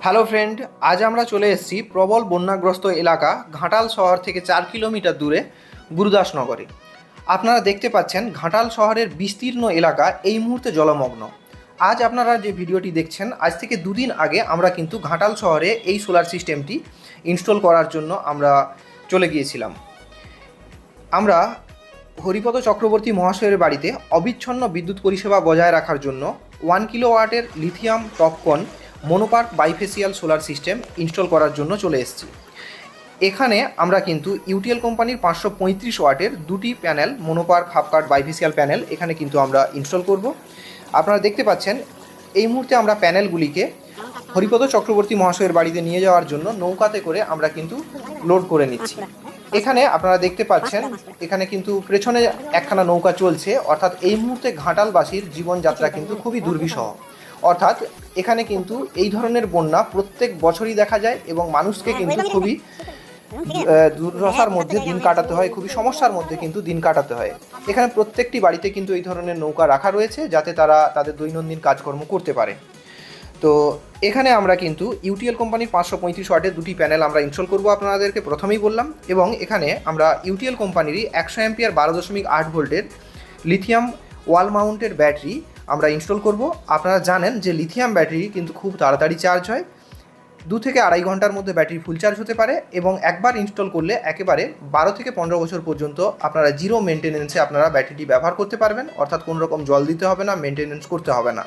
Hello friend, আজ আমরা চলে এসেছি প্রবল বন্যাগ্রস্ত এলাকা ঘাটাল শহর থেকে 4 কিলোমিটার দূরে গুরুদাসনগরে। আপনারা দেখতে পাচ্ছেন ঘাটাল শহরের বিস্তীর্ণ এলাকা এই মুহূর্তে জলমগ্ন। আজ আপনারা যে ভিডিওটি দেখছেন, আজ থেকে দুদিন আগে আমরা কিন্তু ঘাটাল শহরে এই সোলার সিস্টেমটি ইনস্টল করার জন্য আমরা চলে গিয়েছিলাম। আমরা হরিপদ চক্রবর্তী মহাশয়ের বাড়িতে অবিচ্ছিন্ন বিদ্যুৎ পরিষেবা বজায় রাখার জন্য 1 কিলোওয়াটের lithium topcon monoperc bifacial solar system install করার জন্য চলে এসেছি। এখানে আমরা কিন্তু ইউটিএল কোম্পানির 535 ওয়াটের দুটি প্যানেল মনোপার্ক হাফকাট বাইফেসিয়াল প্যানেল এখানে কিন্তু আমরা ইনস্টল করব। আপনারা দেখতে পাচ্ছেন এই মুহূর্তে আমরা প্যানেলগুলিকে হরিপদ চক্রবর্তী মহাশয়ের বাড়িতে নিয়ে যাওয়ার জন্য নৌকাতে করে আমরা কিন্তু লোড করে নিচ্ছি। এখানে আপনারা দেখতে পাচ্ছেন এখানে কিন্তু পেছনে একখানা নৌকা চলছে, অর্থাৎ এই মুহূর্তে ঘাটালবাসীর জীবনযাত্রা কিন্তু খুবই দুর্বিষহ। অর্থাৎ এখানে কিন্তু এই ধরনের বন্যা প্রত্যেক বছরই দেখা যায় এবং মানুষকে কিন্তু খুবই দুর্দশার মধ্যে দিন কাটাতে হয়, খুবই সমস্যার মধ্যে কিন্তু দিন কাটাতে হয়। এখানে প্রত্যেকটি বাড়িতে কিন্তু এই ধরনের নৌকা রাখা রয়েছে যাতে তারা তাদের দৈনন্দিন কাজকর্ম করতে পারে। তো এখানে আমরা কিন্তু ইউটিএল কোম্পানির 535 ওয়াটের দুটি প্যানেল আমরা ইনস্টল করব, আপনাদেরকে প্রথমেই বললাম। এবং এখানে আমরা ইউটিএল কোম্পানিরই 100 অ্যাম্পিয়ার 12.8 ভোল্টের লিথিয়াম ওয়াল মাউন্টেড ব্যাটারি আমরা ইনস্টল করব। আপনারা জানেন যে লিথিয়াম ব্যাটারি কিন্তু খুব তাড়াতাড়ি চার্জ হয়, 2 থেকে 2.5 ঘন্টার মধ্যে ব্যাটারি ফুল চার্জ হতে পারে এবং একবার ইনস্টল করলে একেবারে 12 থেকে 15 বছর পর্যন্ত আপনারা জিরো মেনটেনেন্সে আপনারা ব্যাটারিটি ব্যবহার করতে পারবেন। অর্থাৎ কোনো রকম জল দিতে হবে না, মেনটেনেন্স করতে হবে না।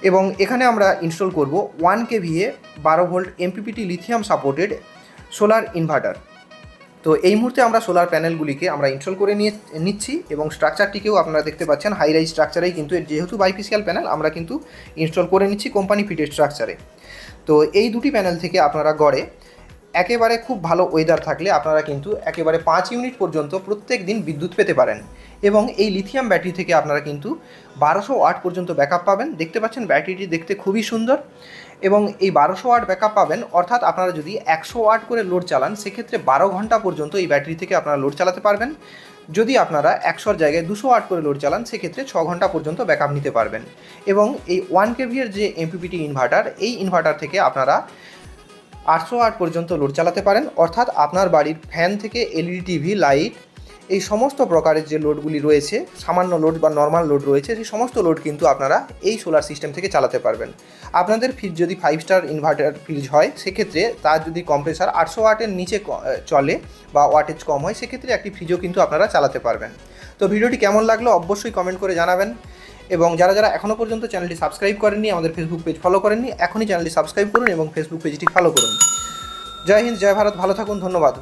এবং এখানে আমরা ইনস্টল করব 1 kVA 12 volt MPPT lithium supported solar inverter. তো এই মুহূর্তে আমরা সোলার প্যানেলগুলিকে আমরা ইনস্টল করে নিচ্ছি এবং স্ট্রাকচারটিকেও আপনারা দেখতে পাচ্ছেন হাই রাইজ স্ট্রাকচারেই কিন্তু, যেহেতু বাইফেসিয়াল প্যানেল আমরা কিন্তু ইনস্টল করে নিচ্ছি কোম্পানি ফিটেড স্ট্রাকচারে। তো এই দুটি প্যানেল থেকে আপনারা গড়ে একেবারে খুব ভালো ওয়েদার থাকলে আপনারা কিন্তু একেবারে 5 ইউনিট পর্যন্ত প্রত্যেক দিন বিদ্যুৎ পেতে পারেন। এবং এই লিথিয়াম ব্যাটারি থেকে আপনারা কিন্তু 1200 ওয়াট পর্যন্ত ব্যাকআপ পাবেন। দেখতে পাচ্ছেন ব্যাটারিটি দেখতে খুবই সুন্দর এবং এই 1200 ওয়াট ব্যাকআপ পাবেন। অর্থাৎ আপনারা যদি 100 ওয়াট করে লোড চালান সেক্ষেত্রে 12 ঘন্টা পর্যন্ত এই ব্যাটারি থেকে আপনারা লোড চালাতে পারবেন। যদি আপনারা 100-র জায়গায় 200 ওয়াট করে লোড চালান সেক্ষেত্রে 6 ঘন্টা পর্যন্ত ব্যাকআপ নিতে পারবেন। এবং এই 1 kVA যে এমপিপিটি ইনভার্টার, এই ইনভার্টার থেকে আপনারা 800 ওয়াট পর্যন্ত লোড চালাতে পারেন। অর্থাৎ আপনার বাড়ির ফ্যান থেকে এলইডি টিভি, লাইট, এই সমস্ত প্রকারের যে লোডগুলি রয়েছে, সামান্য লোড বা নর্মাল লোড রয়েছে, সেই সমস্ত লোড কিন্তু আপনারা এই সোলার সিস্টেম থেকে চালাতে পারবেন। আপনাদের ফ্রিজ যদি 5 স্টার ইনভার্টার ফ্রিজ হয় সেক্ষেত্রে তার যদি কম্প্রেসার 800 ওয়াটের নিচে চলে বা ওয়াটেজ কম হয় সেক্ষেত্রে একটি ফ্রিজও কিন্তু আপনারা চালাতে পারবেন। তো ভিডিওটি কেমন লাগলো অবশ্যই কমেন্ট করে জানাবেন। এবং যারা যারা এখনও পর্যন্ত চ্যানেলটি সাবস্ক্রাইব করেননি, আমাদের ফেসবুক পেজ ফলো করেননি, এখনই চ্যানেলটি সাবস্ক্রাইব করুন এবং ফেসবুক পেজটি ফলো করুন। জয় হিন্দ, জয় ভারত, ভালো থাকুন, ধন্যবাদ।